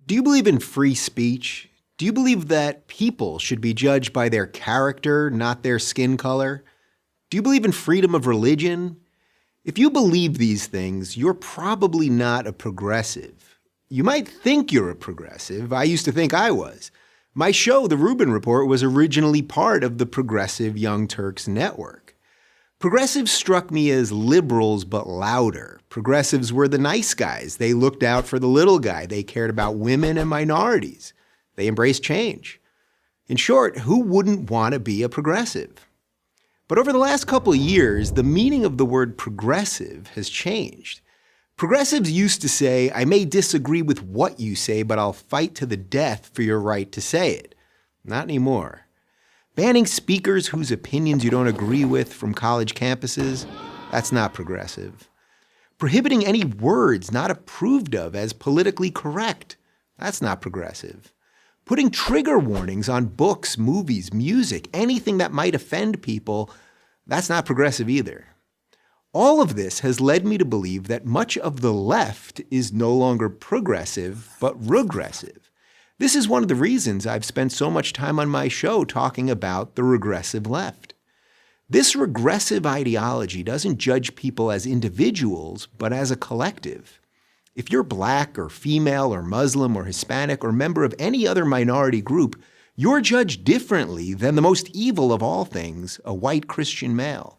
Do you believe in free speech? Do you believe that people should be judged by their character, not their skin color? Do you believe in freedom of religion? If you believe these things, you're probably not a progressive. You might think you're a progressive. I used to think I was. My show, The Rubin Report, was originally part of the Progressive Young Turks network. Progressives struck me as liberals, but louder. Progressives were the nice guys. They looked out for the little guy. They cared about women and minorities. They embraced change. In short, who wouldn't want to be a progressive? But over the last couple of years, the meaning of the word progressive has changed. Progressives used to say, I may disagree with what you say, but I'll fight to the death for your right to say it. Not anymore. Banning speakers whose opinions you don't agree with from college campuses, that's not progressive. Prohibiting any words not approved of as politically correct, that's not progressive. Putting trigger warnings on books, movies, music, anything that might offend people, that's not progressive either. All of this has led me to believe that much of the left is no longer progressive, but regressive. This is one of the reasons I've spent so much time on my show talking about the regressive left. This regressive ideology doesn't judge people as individuals, but as a collective. If you're black or female or Muslim or Hispanic or member of any other minority group, you're judged differently than the most evil of all things, a white Christian male.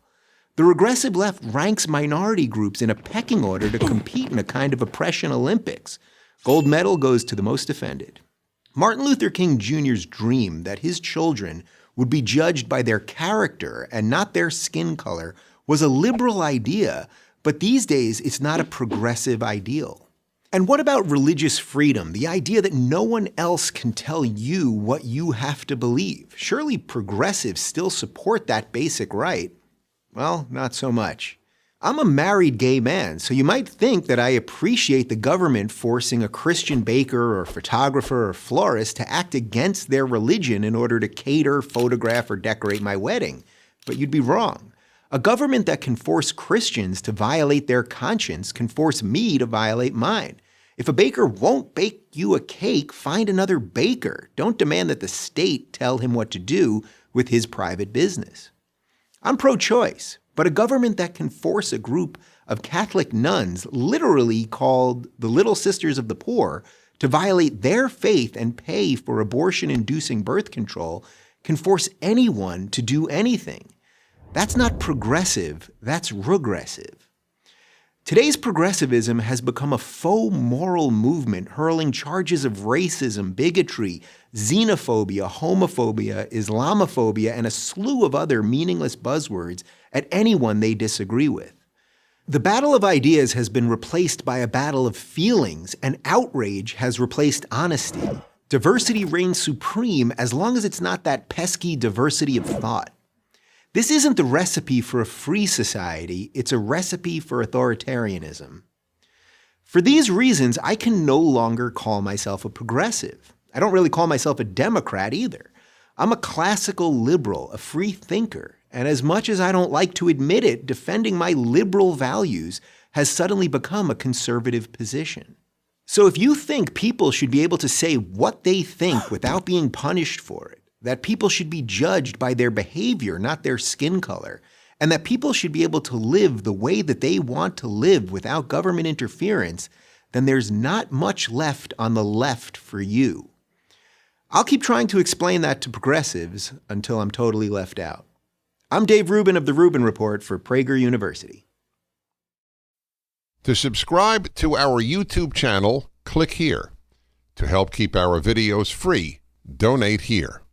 The regressive left ranks minority groups in a pecking order to compete in a kind of oppression Olympics. Gold medal goes to the most offended. Martin Luther King Jr.'s dream that his children would be judged by their character and not their skin color was a liberal idea, but these days it's not a progressive ideal. And what about religious freedom, the idea that no one else can tell you what you have to believe? Surely progressives still support that basic right. Well, not so much. I'm a married gay man, so you might think that I appreciate the government forcing a Christian baker or photographer or florist to act against their religion in order to cater, photograph, or decorate my wedding. But you'd be wrong. A government that can force Christians to violate their conscience can force me to violate mine. If a baker won't bake you a cake, find another baker. Don't demand that the state tell him what to do with his private business. I'm pro-choice, but a government that can force a group of Catholic nuns, literally called the Little Sisters of the Poor, to violate their faith and pay for abortion-inducing birth control can force anyone to do anything. That's not progressive, that's regressive. Today's progressivism has become a faux moral movement hurling charges of racism, bigotry, xenophobia, homophobia, Islamophobia, and a slew of other meaningless buzzwords at anyone they disagree with. The battle of ideas has been replaced by a battle of feelings, and outrage has replaced honesty. Diversity reigns supreme as long as it's not that pesky diversity of thought. This isn't the recipe for a free society, it's a recipe for authoritarianism. For these reasons, I can no longer call myself a progressive. I don't really call myself a Democrat either. I'm a classical liberal, a free thinker, and as much as I don't like to admit it, defending my liberal values has suddenly become a conservative position. So if you think people should be able to say what they think without being punished for it, that people should be judged by their behavior, not their skin color, and that people should be able to live the way that they want to live without government interference, then there's not much left on the left for you. I'll keep trying to explain that to progressives until I'm totally left out. I'm Dave Rubin of The Rubin Report for Prager University. To subscribe to our YouTube channel, click here. To help keep our videos free, donate here.